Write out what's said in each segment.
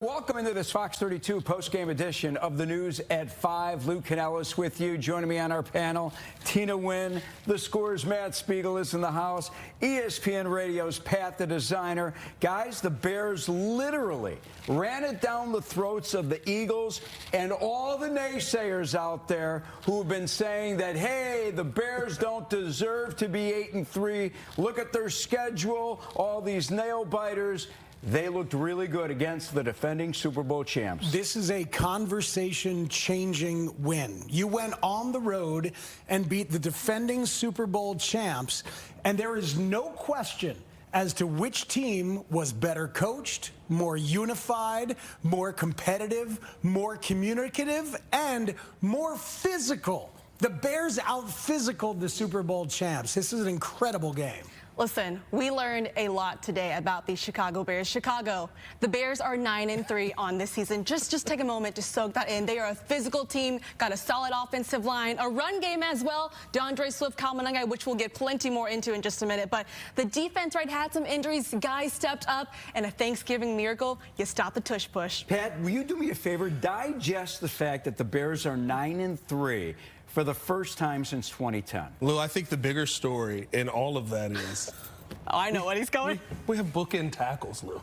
Welcome into this Fox 32 post-game edition of the News at 5. Lou Canellis with you. Joining me on our panel, Tina Nguyen. The Score's Matt Speigel is in the house. ESPN Radio's Pat the Designer. Guys, the Bears literally ran it down the throats of the Eagles and all the naysayers out there who have been saying that, hey, the Bears don't deserve to be 8-3. Look at their schedule, all these nail-biters. They looked really good against the defending Super Bowl champs. This is a conversation-changing win. You went on the road and beat the defending Super Bowl champs, and there is no question as to which team was better coached, more unified, more competitive, more communicative, and more physical. The Bears out-physicaled the Super Bowl champs. This is an incredible game. Listen, we learned a lot today about the Chicago Bears. Chicago, the Bears are 9-3 on this season. Just take a moment to soak that in. They are a physical team, got a solid offensive line, a run game as well. DeAndre Swift, Kamananga, which we'll get plenty more into in just a minute. But the defense, right, had some injuries. Guys stepped up, and a Thanksgiving miracle, you stop the tush push. Pat, will you do me a favor? Digest the fact that the Bears are 9-3. For the first time since 2010. Lou, I think the bigger story in all of that is... Oh, I know what he's going. We have bookend tackles, Lou.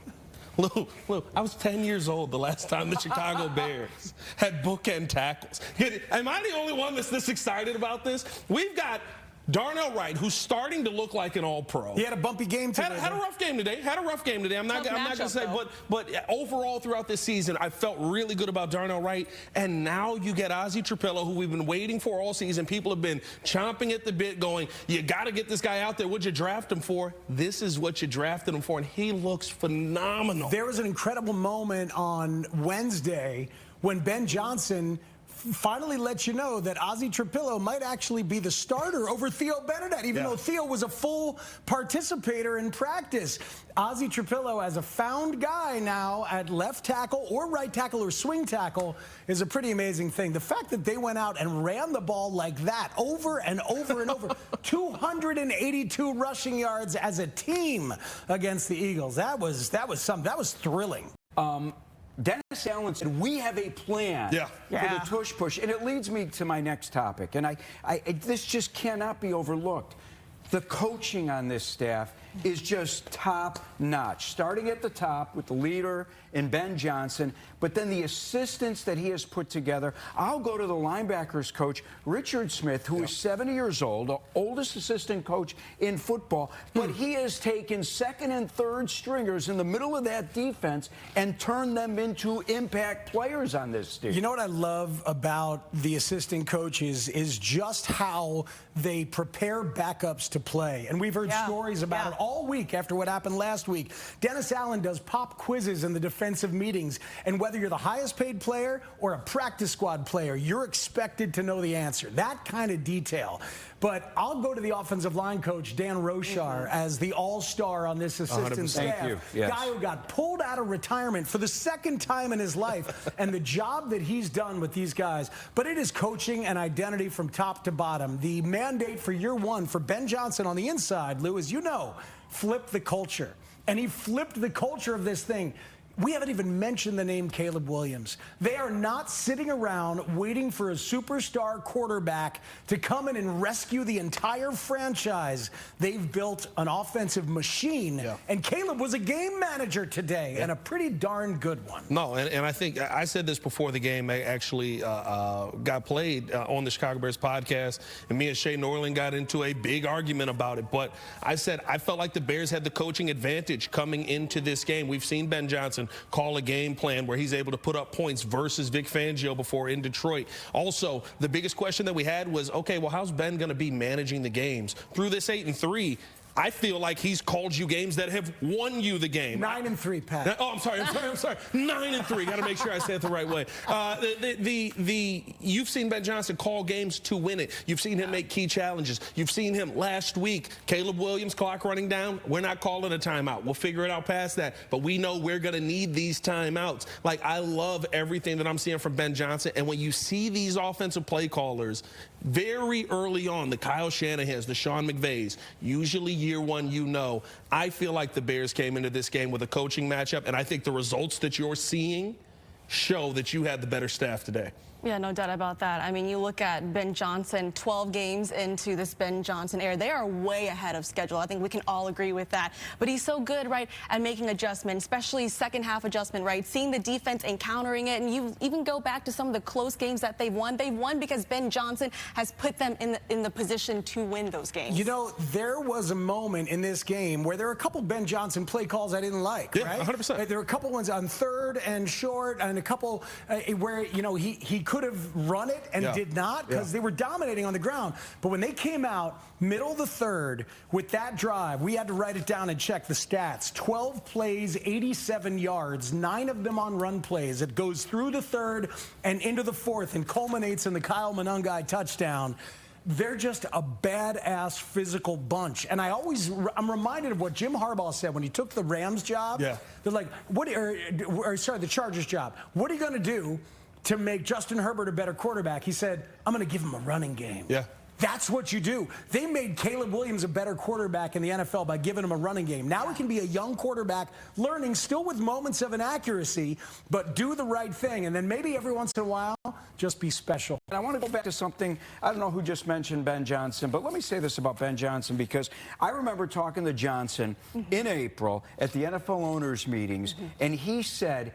Lou, I was 10 years old the last time the Chicago Bears had bookend tackles. Am I the only one that's this excited about this? We've got Darnell Wright, who's starting to look like an all-pro. He had a bumpy game today. Had a rough game today. I'm not going to say, but overall throughout this season, I felt really good about Darnell Wright. And now you get Ozzie Trapillo, who we've been waiting for all season. People have been chomping at the bit going, you got to get this guy out there. What'd you draft him for? This is what you drafted him for, and he looks phenomenal. There was an incredible moment on Wednesday when Ben Johnson finally let you know that Ozzie Trapillo might actually be the starter over Theo Benedett, even though Theo was a full participator in practice. Ozzie Trapillo, as a found guy now at left tackle or right tackle or swing tackle, is a pretty amazing thing. The fact that they went out and ran the ball like that over and over and over, 282 rushing yards as a team against the Eagles. That was something. That was thrilling. Dennis Allen said, we have a plan for the tush push. And it leads me to my next topic. And this just cannot be overlooked. The coaching on this staff is just top-notch, starting at the top with the leader in Ben Johnson, but then the assistants that he has put together. I'll go to the linebackers coach, Richard Smith, who is 70 years old, the oldest assistant coach in football, but he has taken second and third stringers in the middle of that defense and turned them into impact players on this team. You know what I love about the assistant coaches is just how they prepare backups to play. And we've heard stories about it all week after what happened last week. Dennis Allen does pop quizzes in the defensive meetings, and whether you're the highest paid player or a practice squad player, you're expected to know the answer. That kind of detail. But I'll go to the offensive line coach, Dan Roshar, as the all-star on this assistant staff. Thank you. Yes. Guy who got pulled out of retirement for the second time in his life, and the job that he's done with these guys. But it is coaching and identity from top to bottom. The mandate for year one for Ben Johnson on the inside, Lou, as you know, flip the culture. And he flipped the culture of this thing. We haven't even mentioned the name Caleb Williams. They are not sitting around waiting for a superstar quarterback to come in and rescue the entire franchise. They've built an offensive machine, and Caleb was a game manager today, and a pretty darn good one. No, and I think I said this before the game actually got played on the Chicago Bears podcast, and me and Shay Norland got into a big argument about it. But I said I felt like the Bears had the coaching advantage coming into this game. We've seen Ben Johnson call a game plan where he's able to put up points versus Vic Fangio before in Detroit. Also, the biggest question that we had was, okay, well, how's Ben going to be managing the games through this 8-3? I feel like he's called you games that have won you the game. 9-3, Pat. Oh, I'm sorry. 9-3. Got to make sure I say it the right way. You've seen Ben Johnson call games to win it. You've seen him make key challenges. You've seen him last week. Caleb Williams, clock running down. We're not calling a timeout. We'll figure it out past that. But we know we're going to need these timeouts. Like, I love everything that I'm seeing from Ben Johnson. And when you see these offensive play callers very early on, the Kyle Shanahans, the Sean McVays, usually year one, you know. I feel like the Bears came into this game with a coaching matchup, and I think the results that you're seeing show that you had the better staff today. Yeah, no doubt about that. I mean, you look at Ben Johnson, 12 games into this Ben Johnson era. They are way ahead of schedule. I think we can all agree with that. But he's so good, right, at making adjustments, especially second half adjustment, right? Seeing the defense encountering it. And you even go back to some of the close games that they've won. They've won because Ben Johnson has put them in the position to win those games. You know, there was a moment in this game where there were a couple Ben Johnson play calls I didn't like, yeah, right? 100%. There were a couple ones on third and short and a couple where, you know, he could have run it and did not because they were dominating on the ground. But when they came out middle of the third with that drive, we had to write it down and check the stats. 12 plays, 87 yards, 9 of them on run plays. It goes through the third and into the fourth and culminates in the Kyle Monangai touchdown. They're just a badass physical bunch. And I'm reminded of what Jim Harbaugh said when he took the Rams job. Yeah. They're like, the Chargers job. What are you going to do to make Justin Herbert a better quarterback? He said, I'm going to give him a running game. Yeah. That's what you do. They made Caleb Williams a better quarterback in the NFL by giving him a running game. Now he can be a young quarterback, learning, still with moments of inaccuracy, but do the right thing. And then maybe every once in a while, just be special. And I want to go back to something, I don't know who just mentioned Ben Johnson, but let me say this about Ben Johnson, because I remember talking to Johnson in April at the NFL owners meetings, and he said,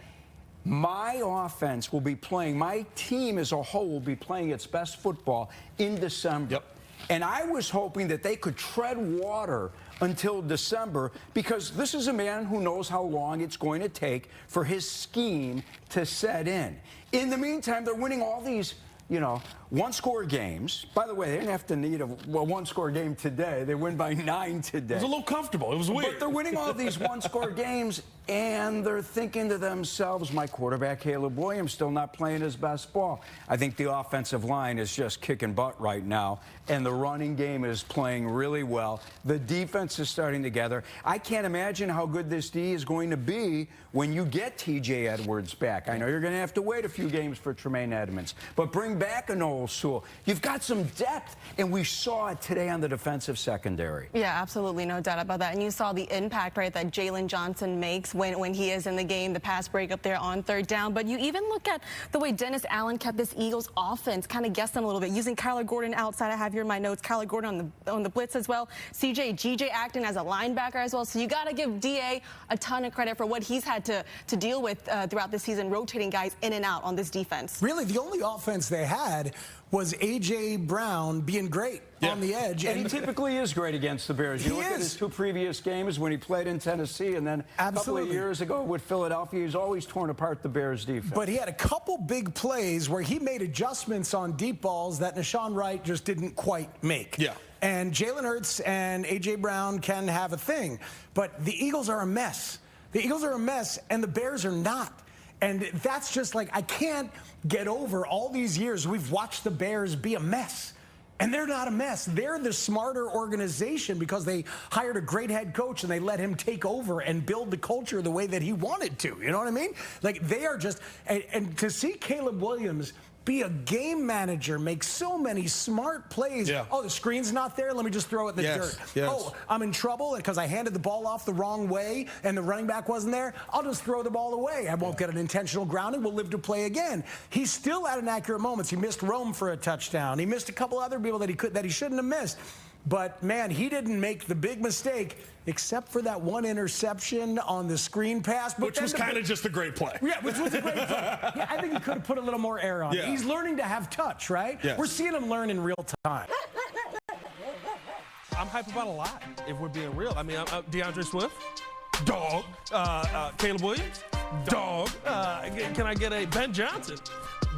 my offense will be playing, my team as a whole will be playing its best football in December. Yep. And I was hoping that they could tread water until December, because this is a man who knows how long it's going to take for his scheme to set in. In the meantime, they're winning all these, you know, one-score games. By the way, they didn't have to need a one-score game today. They win by 9 today. It was a little comfortable. It was weird. But they're winning all these one-score games, and they're thinking to themselves, my quarterback, Caleb Williams, still not playing his best ball. I think the offensive line is just kicking butt right now, and the running game is playing really well. The defense is starting together. I can't imagine how good this D is going to be when you get T.J. Edwards back. I know you're going to have to wait a few games for Tremaine Edmonds, but bring back a Noel Sewell. You've got some depth, and we saw it today on the defensive secondary. Yeah, absolutely, no doubt about that. And you saw the impact, right, that Jalen Johnson makes when he is in the game, the pass break up there on third down. But you even look at the way Dennis Allen kept this Eagles offense, kind of guessed them a little bit, using Kyler Gordon outside. I have here in my notes, Kyler Gordon on the blitz as well. GJ acting as a linebacker as well. So you got to give DA a ton of credit for what he's had to deal with throughout the season, rotating guys in and out on this defense. Really, the only offense they had was A.J. Brown being great on the edge. And he typically is great against the Bears. You look at his 2 previous games when he played in Tennessee, and then a couple of years ago with Philadelphia, he's always torn apart the Bears' defense. But he had a couple big plays where he made adjustments on deep balls that Nashawn Wright just didn't quite make. Yeah. And Jalen Hurts and A.J. Brown can have a thing. But the Eagles are a mess. The Eagles are a mess, and the Bears are not. And that's just like, I can't get over all these years we've watched the Bears be a mess. And they're not a mess. They're the smarter organization because they hired a great head coach and they let him take over and build the culture the way that he wanted to. You know what I mean? Like, they are just, and to see Caleb Williams be a game manager, make so many smart plays. Yeah. Oh, the screen's not there. Let me just throw it in the dirt. Yes. Oh, I'm in trouble because I handed the ball off the wrong way and the running back wasn't there. I'll just throw the ball away. I won't get an intentional grounding. We'll live to play again. He's still at inaccurate moments. He missed Rome for a touchdown. He missed a couple other people that he shouldn't have missed. But, man, he didn't make the big mistake except for that one interception on the screen pass. But which was kind of just a great play. Yeah, which was a great play. Yeah, I think he could have put a little more air on it. He's learning to have touch, right? Yes. We're seeing him learn in real time. I'm hype about a lot, if we're being real. I mean, DeAndre Swift, dog. Caleb Williams, dog. Can I get a Ben Johnson,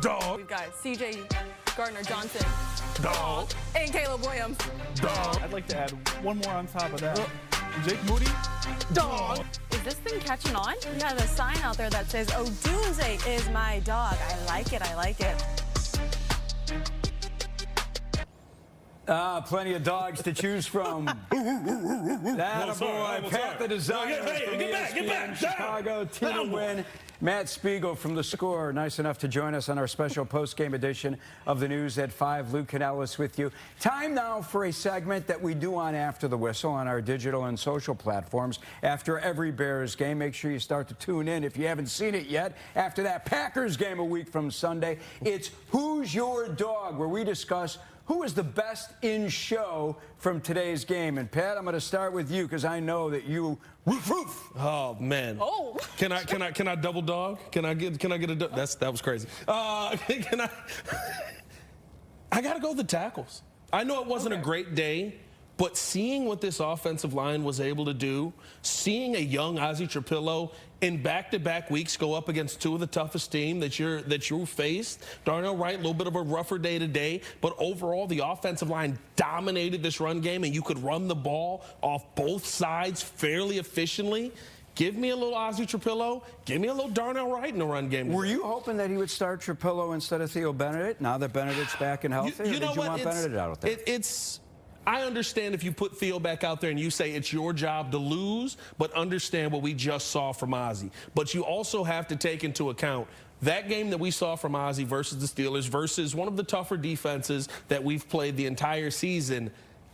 dog? We've got C.J. Gardner-Johnson, dog. And Caleb Williams, dog. I'd like to add one more on top of that. Jake Moody, dog. Is this thing catching on? We have a sign out there that says, "Oh, Doomsday is my dog." I like it. I like it. Plenty of dogs to choose from. That boy, Pat the Designer from ESPN Chicago, Tina Nguyen, Matt Speigel from The Score, nice enough to join us on our special post-game edition of the News at 5. Luke Canellis with you. Time now for a segment that we do on After the Whistle on our digital and social platforms. After every Bears game, make sure you start to tune in if you haven't seen it yet. After that Packers game a week from Sunday, it's Who's Your Dog, where we discuss who is the best in show from today's game. And Pat, I'm going to start with you because I know that you roof. Oh man. Oh. Can I double dog? Can I get a that was crazy. I got to go with the tackles. I know it wasn't a great day, but seeing what this offensive line was able to do, seeing a young Ozzie Trapillo in back-to-back weeks go up against two of the toughest team that you faced. Darnell Wright, a little bit of a rougher day today, but overall the offensive line dominated this run game, and you could run the ball off both sides fairly efficiently. Give me a little Ozzie Trapillo. Give me a little Darnell Wright in the run game. Were you hoping that he would start Trapillo instead of Theo Benedict now that Benedict's back and healthy? You know or did you want Benedict out there? I understand if you put Theo back out there and you say it's your job to lose, but understand what we just saw from Ozzie. But you also have to take into account that game that we saw from Ozzie versus the Steelers versus one of the tougher defenses that we've played the entire season.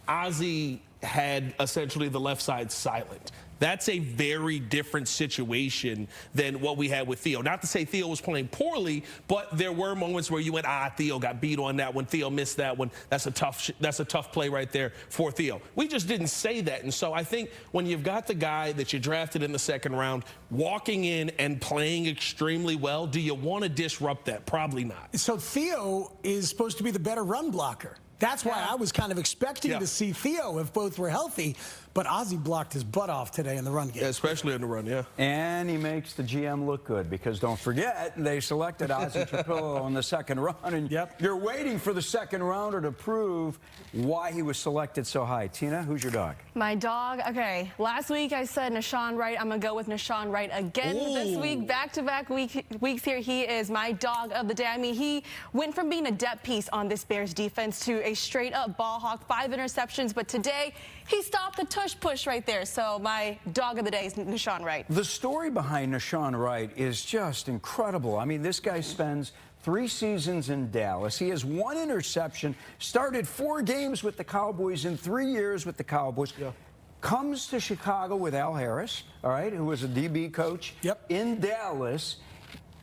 Ozzie had essentially the left side silent. That's a very different situation than what we had with Theo. Not to say Theo was playing poorly, but there were moments where you went, Theo got beat on that one. Theo missed that one. That's a tough play right there for Theo. We just didn't say that. And so I think when you've got the guy that you drafted in the second round walking in and playing extremely well, do you want to disrupt that? Probably not. So Theo is supposed to be the better run blocker. That's why I was kind of expecting to see Theo if both were healthy. But Ozzie blocked his butt off today in the run game. Yeah, especially in the run, yeah. And he makes the GM look good because don't forget, they selected Ozzie Trapillo in the second round. And you're waiting for the second rounder to prove why he was selected so high. Tina, who's your dog? My dog, okay. Last week I said Nahshon Wright. I'm going to go with Nahshon Wright again this week. Back-to-back weeks here. He is my dog of the day. I mean, he went from being a depth piece on this Bears defense to a straight-up ball hawk, 5 interceptions. But today, he stopped the tush-push right there. So my dog of the day is Nahshon Wright. The story behind Nahshon Wright is just incredible. I mean, this guy spends 3 seasons in Dallas. He has 1 interception, started 4 games with the Cowboys in 3 years with the Cowboys. Comes to Chicago with Al Harris, all right, who was a DB coach in Dallas.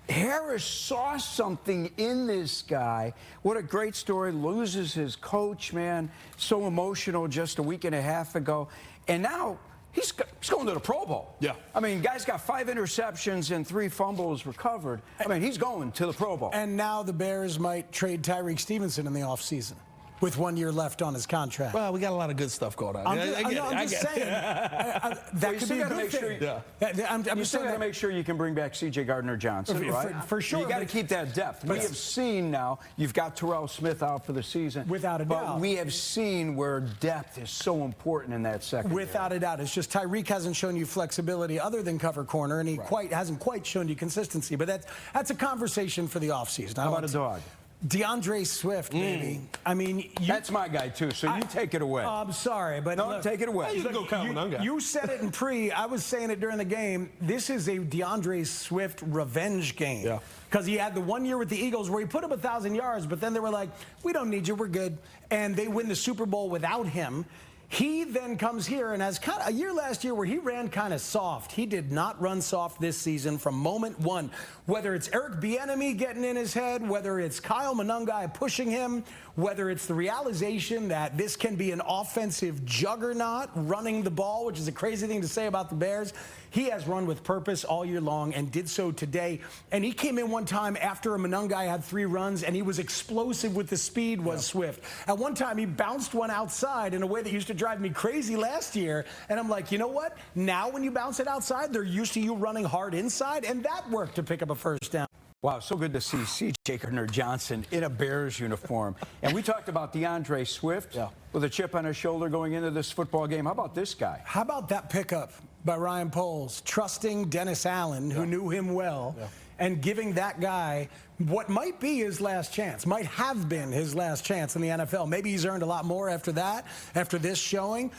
Harris saw something in this guy. What a great story. Loses his coach, man. So emotional just a week and a half ago. And now he's going to the Pro Bowl. Yeah. I mean, guy's got 5 interceptions and 3 fumbles recovered. I mean, he's going to the Pro Bowl. And now the Bears might trade Tyreek Stevenson in the offseason with 1 year left on his contract. Well, we got a lot of good stuff going on. I'm just saying. That could be a good thing. You still got to make sure you can bring back C.J. Gardner-Johnson, right? For sure. You got to keep that depth. We have seen now, you've got Terrell Smith out for the season. Without a doubt. But we have seen where depth is so important in that secondary. Without a doubt. It's just Tyreek hasn't shown you flexibility other than cover corner, and he hasn't quite shown you consistency. But that's a conversation for the offseason. How about a dog? DeAndre Swift, baby. I mean, that's my guy too. So you take it away. I'm sorry, but no, take it away. You said it in pre. I was saying it during the game. This is a DeAndre Swift revenge game. Yeah. Because he had the 1 year with the Eagles where he put up 1,000 yards, but then they were like, "We don't need you. We're good," and they win the Super Bowl without him. He then comes here and has kind of a year last year where he ran kind of soft. He did not run soft this season from moment one. Whether it's Eric Bieniemy getting in his head, whether it's Kyle Monangai pushing him, whether it's the realization that this can be an offensive juggernaut running the ball, which is a crazy thing to say about the Bears. He has run with purpose all year long and did so today. And he came in one time after a Monangai had 3 runs, and he was explosive with the speed, was Swift. At one time, he bounced one outside in a way that used to drive me crazy last year. And I'm like, you know what? Now when you bounce it outside, they're used to you running hard inside, and that worked to pick up a first down. Wow, so good to see C.J. Gardner-Johnson in a Bears uniform. And we talked about DeAndre Swift with a chip on his shoulder going into this football game. How about this guy? How about that pickup by Ryan Poles, trusting Dennis Allen, who knew him well, and giving that guy what might be his last chance, might have been his last chance in the NFL. Maybe he's earned a lot more after that, after this showing.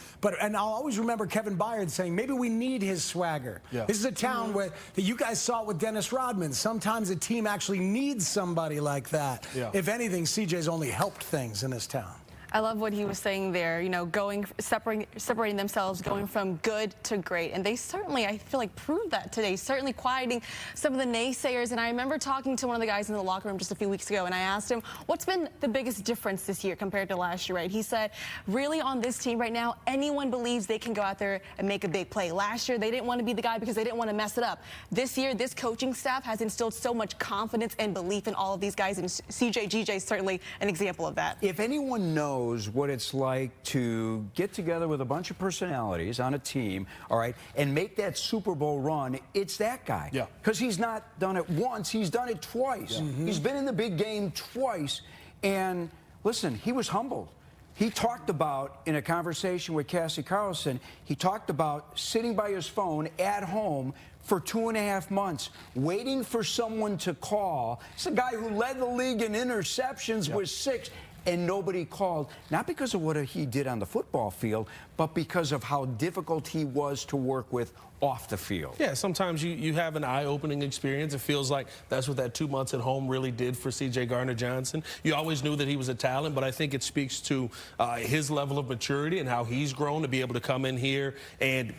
And I'll always remember Kevin Byard saying, maybe we need his swagger. Yeah. This is a town where that you guys saw it with Dennis Rodman. Sometimes a team actually needs somebody like that. Yeah. If anything, CJ's only helped things in this town. I love what he was saying there, you know, separating themselves, going from good to great. And they certainly, I feel like, proved that today, certainly quieting some of the naysayers. And I remember talking to one of the guys in the locker room just a few weeks ago, and I asked him, what's been the biggest difference this year compared to last year, right? He said, really on this team right now, anyone believes they can go out there and make a big play. Last year, they didn't want to be the guy because they didn't want to mess it up. This year, this coaching staff has instilled so much confidence and belief in all of these guys, and GJ is certainly an example of that. If anyone knows what it's like to get together with a bunch of personalities on a team, all right, and make that Super Bowl run, it's that guy. Yeah. Because he's not done it once, he's done it twice. Yeah. He's been in the big game twice, and listen, he was humbled. He talked about, in a conversation with Cassie Carlson, he talked about sitting by his phone at home for 2.5 months, waiting for someone to call. It's a guy who led the league in interceptions with 6. And nobody called, not because of what he did on the football field, but because of how difficult he was to work with off the field. Yeah, sometimes you have an eye-opening experience. It feels like that's what that 2 months at home really did for C.J. Gardner-Johnson. You always knew that he was a talent, but I think it speaks to his level of maturity and how he's grown to be able to come in here and,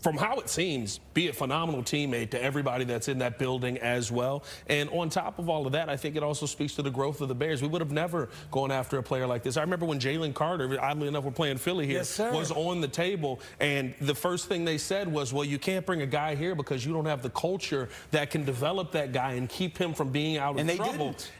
from how it seems, be a phenomenal teammate to everybody that's in that building as well. And on top of all of that, I think it also speaks to the growth of the Bears. We would have never gone after a player like this. I remember when Jalen Carter, oddly enough, we're playing Philly here, was on the table, and the first thing they said was, well, you can't bring a guy here because you don't have the culture that can develop that guy and keep him from being out of trouble. Didn't.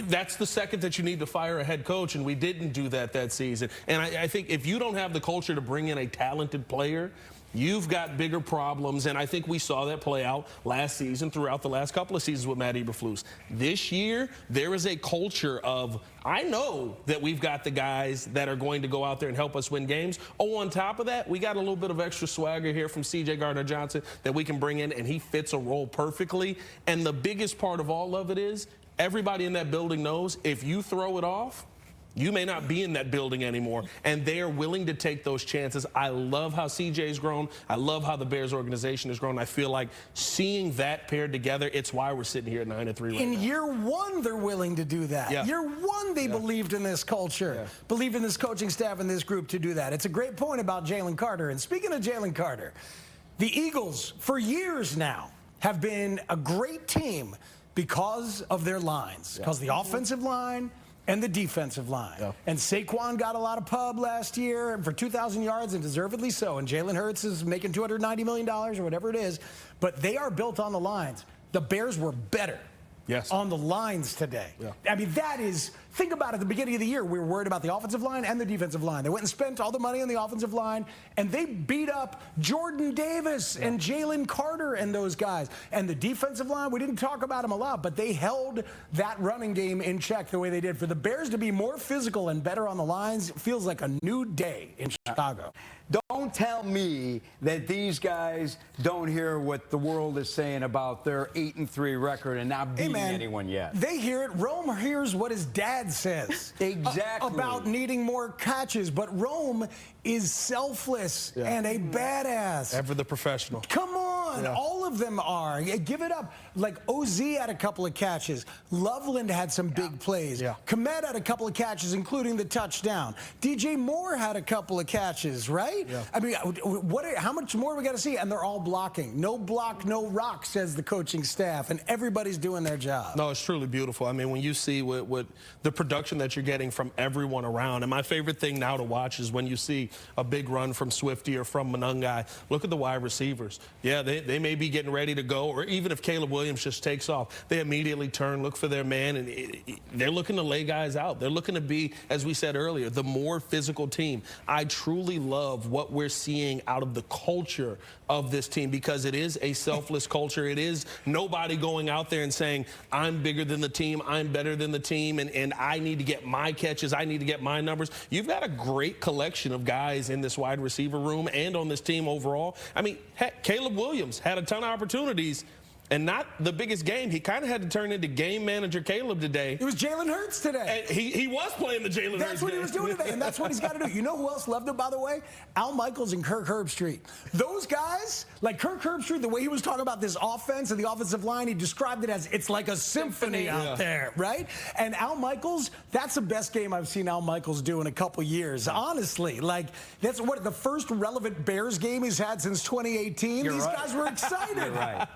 That's the second that you need to fire a head coach, and we didn't do that season. And I think if you don't have the culture to bring in a talented player, you've got bigger problems, and I think we saw that play out last season, throughout the last couple of seasons with Matt Eberflus. This year, there is a culture of, I know that we've got the guys that are going to go out there and help us win games. Oh, on top of that, we got a little bit of extra swagger here from C.J. Gardner-Johnson that we can bring in, and he fits a role perfectly. And the biggest part of all of it is, everybody in that building knows if you throw it off, you may not be in that building anymore, and they are willing to take those chances. I love how CJ's grown. I love how the Bears organization has grown. I feel like seeing that paired together, it's why we're sitting here at 9-3 right now. In year one, they're willing to do that. Yeah. Year one, they believed in this culture, believed in this coaching staff and this group to do that. It's a great point about Jalen Carter. And speaking of Jalen Carter, the Eagles, for years now, have been a great team because of their lines, because the offensive line and the defensive line. And Saquon got a lot of pub last year for 2,000 yards, and deservedly so. And Jalen Hurts is making $290 million or whatever it is. But they are built on the lines. The Bears were better on the lines today. I mean, that is, think about it, at the beginning of the year, we were worried about the offensive line and the defensive line. They went and spent all the money on the offensive line, and they beat up Jordan Davis and Jalen Carter and those guys. And the defensive line, we didn't talk about them a lot, but they held that running game in check the way they did. For the Bears to be more physical and better on the lines feels like a new day in Chicago. Don't tell me that these guys don't hear what the world is saying about their 8-3 record and not beating anyone yet. They hear it. Rome hears what his dad says. Exactly. About needing more catches. But Rome is selfless and a badass. Ever the professional. Come on. All of them are. Give it up. Like OZ had a couple of catches. Loveland had some big plays. Komet had a couple of catches, including the touchdown. DJ Moore had a couple of catches, right? I mean, how much more we got to see? And they're all blocking. No block, no rock, says the coaching staff. And everybody's doing their job. No, it's truly beautiful. I mean, when you see what the production that you're getting from everyone around. And my favorite thing now to watch is when you see a big run from Swifty or from Manungai. Look at the wide receivers. Yeah, they may be getting ready to go. Or even if Caleb Williams just takes off, they immediately turn, look for their man. And they're looking to lay guys out. They're looking to be, as we said earlier, the more physical team. I truly love what we're seeing out of the culture of this team, because it is a selfless culture. It is nobody going out there and saying, I'm bigger than the team, I'm better than the team, and I need to get my catches, I need to get my numbers. You've got a great collection of guys in this wide receiver room and on this team overall. I mean, heck, Caleb Williams had a ton of opportunities. and not the biggest game. He kind of had to turn into game manager Caleb today. It was Jalen Hurts today. And he was playing the Jalen Hurts. That's what he was doing today, and that's what he's got to do. You know who else loved it, by the way? Al Michaels and Kirk Herbstreit. Those guys, like Kirk Herbstreit, the way he was talking about this offense and the offensive line, he described it as it's like a symphony out there, right? And Al Michaels, that's the best game I've seen Al Michaels do in a couple years. Honestly, like that's what the first relevant Bears game he's had since 2018. These guys were excited.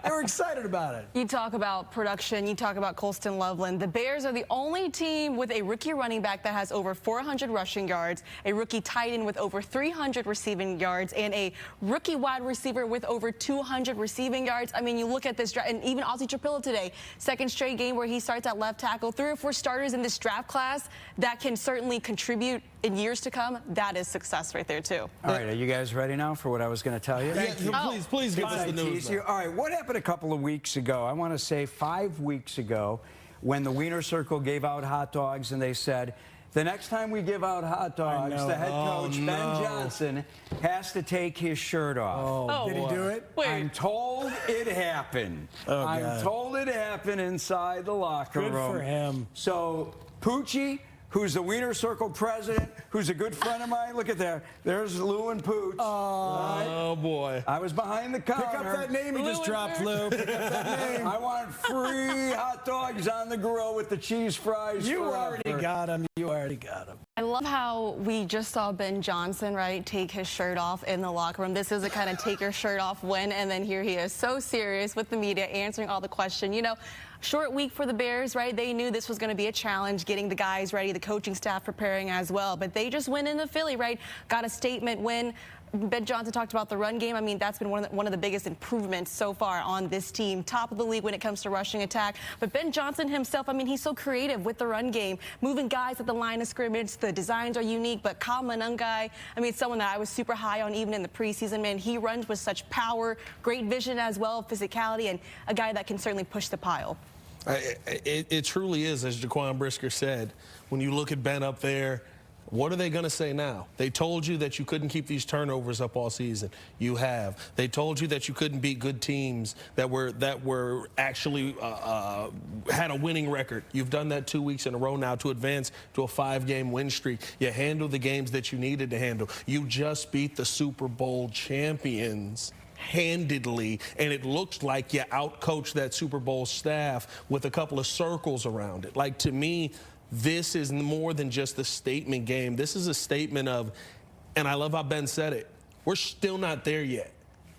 They were excited about it. You talk about production, you talk about Colston Loveland. The Bears are the only team with a rookie running back that has over 400 rushing yards, a rookie tight end with over 300 receiving yards, and a rookie wide receiver with over 200 receiving yards. I mean, you look at this draft, and even Ozzie Trapilla today, second straight game where he starts at left tackle. 3 or 4 starters in this draft class that can certainly contribute in years to come. That is success right there, too. All right, are you guys ready now for what I was going to tell you? Please give us the news. All right, what happened a couple of weeks ago? I want to say 5 weeks ago when the Wiener Circle gave out hot dogs and they said, the next time we give out hot dogs, the head coach, Ben Johnson, has to take his shirt off. Did he do it? Wait. I'm told it happened. I'm told it happened inside the locker room. Good for him. So, Poochie, who's the Wiener Circle president, who's a good friend of mine. Look at there. There's Lou and Pooch. Oh, boy. I was behind the counter. Pick up that name you just dropped, Lou. Pick up that name. I want free hot dogs on the grill with the cheese fries. You already got them. You already got them. I love how we just saw Ben Johnson, right, take his shirt off in the locker room. This is a kind of take your shirt off win, and then here he is so serious with the media, answering all the questions. You know, short week for the Bears, right? They knew this was going to be a challenge, getting the guys ready, the coaching staff preparing as well. But they just went into Philly, right? Got a statement win. Ben Johnson talked about the run game. I mean, that's been one of the biggest improvements so far on this team. Top of the league when it comes to rushing attack. But Ben Johnson himself, I mean, he's so creative with the run game, moving guys at the line of scrimmage. The designs are unique, but Kyle Manungai, I mean, someone that I was super high on even in the preseason, man. He runs with such power, great vision as well, physicality, and a guy that can certainly push the pile. It truly is, as Jaquan Brisker said. When you look at Ben up there, what are they going to say now? They told you that you couldn't keep these turnovers up all season. You have. They told you that you couldn't beat good teams that were actually had a winning record. You've done that 2 weeks in a row now to advance to a 5-game win streak. You handled the games that you needed to handle. You just beat the Super Bowl champions handedly, and it looked like you outcoached that Super Bowl staff with a couple of circles around it. Like, to me, this is more than just a statement game. This is a statement of, and I love how Ben said it, we're still not there yet.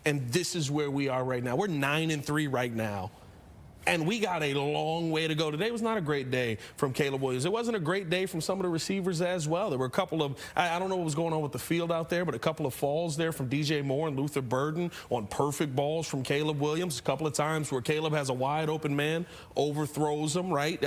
And this is where we are right now. We're 9-3 right now. And we got a long way to go. Today was not a great day from Caleb Williams. It wasn't a great day from some of the receivers as well. There were a couple of, I don't know what was going on with the field out there, but a couple of falls there from DJ Moore and Luther Burden on perfect balls from Caleb Williams. A couple of times where Caleb has a wide open man, overthrows him, right?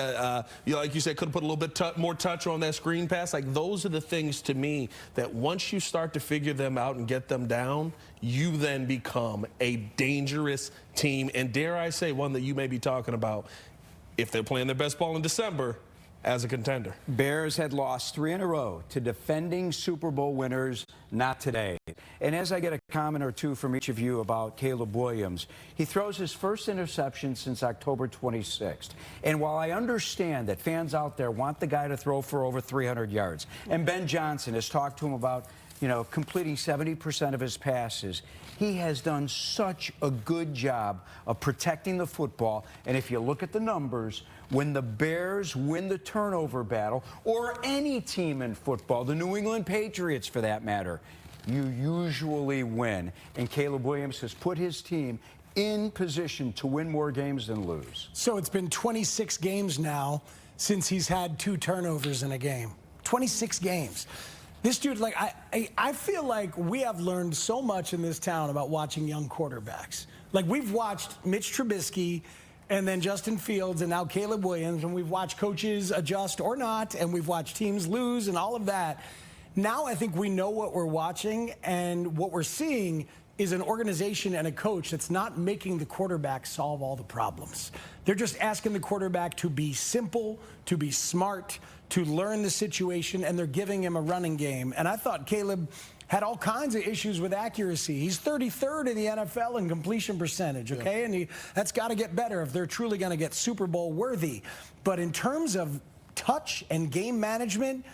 Like you said, could have put a little bit more touch on that screen pass. Like, those are the things to me that once you start to figure them out and get them down, you then become a dangerous team, and dare I say, one that you may be talking about if they're playing their best ball in December as a contender. Bears had lost 3 in a row to defending Super Bowl winners, not today. And as I get a comment or two from each of you about Caleb Williams, he throws his first interception since October 26th. And while I understand that fans out there want the guy to throw for over 300 yards, and Ben Johnson has talked to him about, you know, completing 70% of his passes, he has done such a good job of protecting the football. And if you look at the numbers, when the Bears win the turnover battle, or any team in football, the New England Patriots for that matter, you usually win. And Caleb Williams has put his team in position to win more games than lose. So it's been 26 games now since he's had 2 turnovers in a game. 26 games. This dude, like, I feel like we have learned so much in this town about watching young quarterbacks. Like, we've watched Mitch Trubisky and then Justin Fields and now Caleb Williams, and we've watched coaches adjust or not, and we've watched teams lose and all of that. Now I think we know what we're watching, and what we're seeing is an organization and a coach that's not making the quarterback solve all the problems. They're just asking the quarterback to be simple, to be smart, to learn the situation, and they're giving him a running game. And I thought Caleb had all kinds of issues with accuracy. He's 33rd in the NFL in completion percentage, okay? Yeah. And that's got to get better if they're truly going to get Super Bowl worthy. But in terms of touch and game management,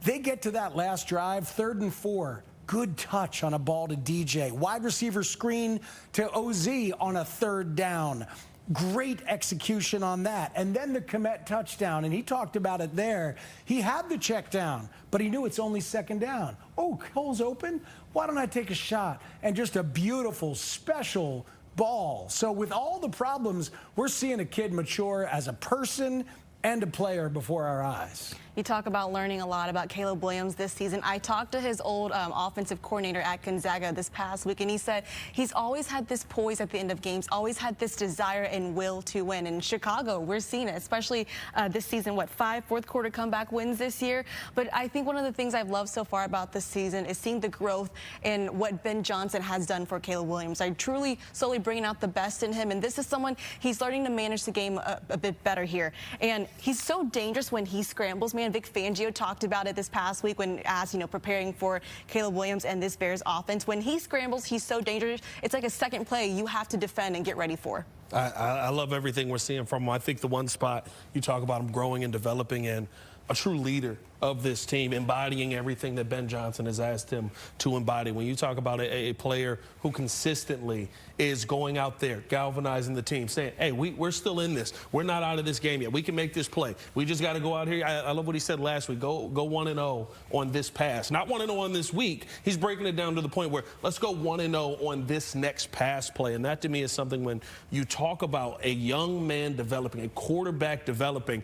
they get to that last drive, 3rd and 4. Good touch on a ball to DJ. Wide receiver screen to OZ on a 3rd down. Great execution on that. And then the Kmet touchdown, and he talked about it there. He had the check down, but he knew it's only 2nd down. Oh, hole's open? Why don't I take a shot? And just a beautiful, special ball. So with all the problems, we're seeing a kid mature as a person and a player before our eyes. You talk about learning a lot about Caleb Williams this season. I talked to his old offensive coordinator at Gonzaga this past week, and he said he's always had this poise at the end of games, always had this desire and will to win. In Chicago, we're seeing it, especially this season, 5 fourth-quarter comeback wins this year. But I think one of the things I've loved so far about this season is seeing the growth in what Ben Johnson has done for Caleb Williams. I truly slowly bringing out the best in him, and this is someone he's learning to manage the game a bit better here. And he's so dangerous when he scrambles, man. Vic Fangio talked about it this past week when asked, preparing for Caleb Williams and this Bears offense. When he scrambles, he's so dangerous. It's like a second play you have to defend and get ready for. I love everything we're seeing from him. I think the one spot you talk about him growing and developing in, a true leader of this team, embodying everything that Ben Johnson has asked him to embody. When you talk about a player who consistently is going out there, galvanizing the team, saying, hey, we're still in this. We're not out of this game yet. We can make this play. We just got to go out here. I love what he said last week. Go 1-0 on this pass. Not 1-0 on this week. He's breaking it down to the point where let's go 1-0 on this next pass play. And that to me is something when you talk about a young man developing, a quarterback developing,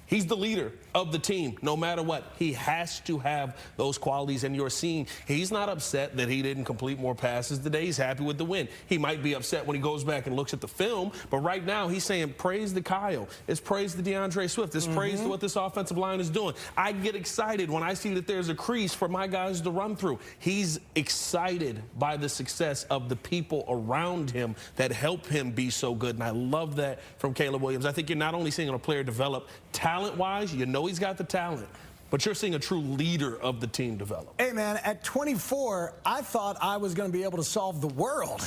he's the leader of the team, no matter what. He has to have those qualities, and you're seeing he's not upset that he didn't complete more passes today. He's happy with the win. He might be upset when he goes back and looks at the film, but right now he's saying praise to Kyle. It's praise to DeAndre Swift. It's praise to what this offensive line is doing. I get excited when I see that there's a crease for my guys to run through. He's excited by the success of the people around him that help him be so good, and I love that from Caleb Williams. I think you're not only seeing a player develop talent-wise, you know he's got the talent, but you're seeing a true leader of the team develop. Hey, man, at 24, I thought I was going to be able to solve the world.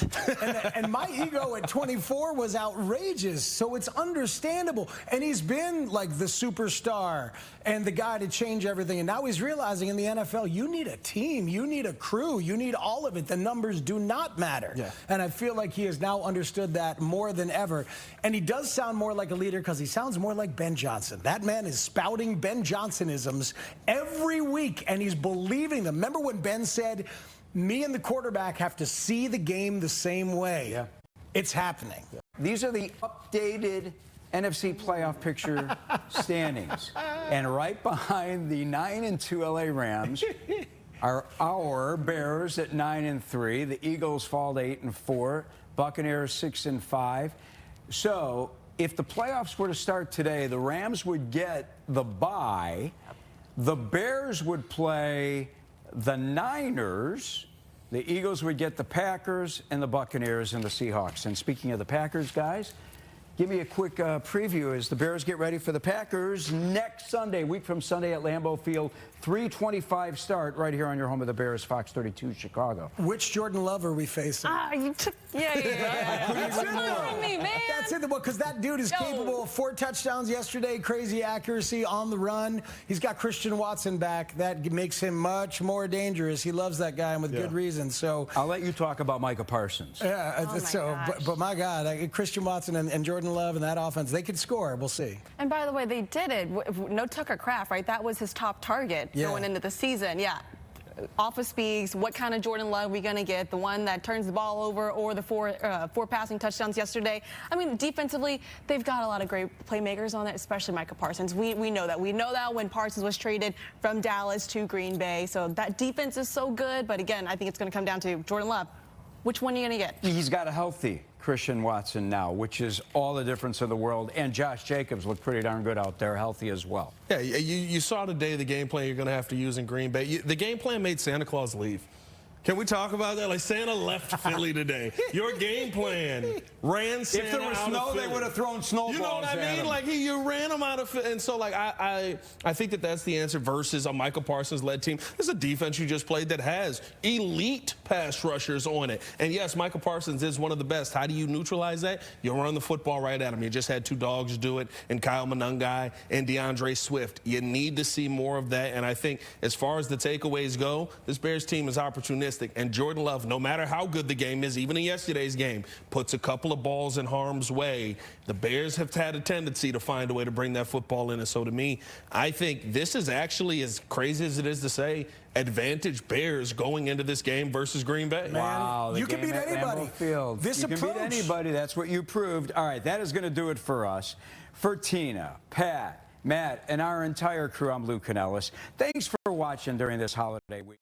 and my ego at 24 was outrageous, so it's understandable. And he's been like the superstar and the guy to change everything. And now he's realizing in the NFL, you need a team, you need a crew, you need all of it. The numbers do not matter. Yeah. And I feel like he has now understood that more than ever. And he does sound more like a leader because he sounds more like Ben Johnson. That man is spouting Ben Johnsonisms every week, and he's believing them. Remember when Ben said, me and the quarterback have to see the game the same way? Yeah. It's happening. Yeah. These are the updated NFC playoff picture standings. And right behind the 9-2 LA Rams are our Bears at 9-3. The Eagles fall to 8-4. Buccaneers 6-5. So if the playoffs were to start today, the Rams would get the bye. The Bears would play the Niners, the Eagles would get the Packers, and the Buccaneers and the Seahawks. And speaking of the Packers, guys, give me a quick preview as the Bears get ready for the Packers next Sunday, a week from Sunday at Lambeau Field. 3:25 start right here on your home of the Bears, Fox 32 Chicago. Which Jordan Love are we facing? You took, yeah. That's in me, man. That's it, because that dude is capable of 4 touchdowns yesterday, crazy accuracy on the run. He's got Christian Watson back. That makes him much more dangerous. He loves that guy, and with good reason. So I'll let you talk about Micah Parsons. Yeah, but my God, Christian Watson and Jordan Love and that offense, they could score. We'll see. And by the way, they did it. No Tucker Kraft, right? That was his top target going into the season. Yeah. Office speaks, what kind of Jordan Love are we going to get? The one that turns the ball over, or the four passing touchdowns yesterday? I mean, defensively, they've got a lot of great playmakers on it, especially Micah Parsons. We know that. We know that when Parsons was traded from Dallas to Green Bay. So that defense is so good. But again, I think it's going to come down to Jordan Love. Which one are you going to get? He's got a healthy Christian Watson now, which is all the difference in the world. And Josh Jacobs looked pretty darn good out there, healthy as well. Yeah, you saw today the game plan you're going to have to use in Green Bay. The game plan made Santa Claus leave. Can we talk about that? Like, Santa left Philly today. Your game plan ran Santa If there was snow, they would have thrown snowballs. You know what I mean? Like, you ran him out of Philly. And so, like, I think that's the answer versus a Michael Parsons-led team. This is a defense you just played that has elite pass rushers on it. And, yes, Michael Parsons is one of the best. How do you neutralize that? You run the football right at him. You just had two dogs do it, and Kyle Monangai and DeAndre Swift. You need to see more of that. And I think as far as the takeaways go, this Bears team is opportunistic. And Jordan Love, no matter how good the game is, even in yesterday's game, puts a couple of balls in harm's way. The Bears have had a tendency to find a way to bring that football in. And so to me, I think this is actually, as crazy as it is to say, advantage Bears going into this game versus Green Bay. Wow, you can beat anybody. This you can beat anybody. That's what you proved. All right, that is going to do it for us. For Tina, Pat, Matt, and our entire crew, I'm Lou Canellis. Thanks for watching during this holiday week.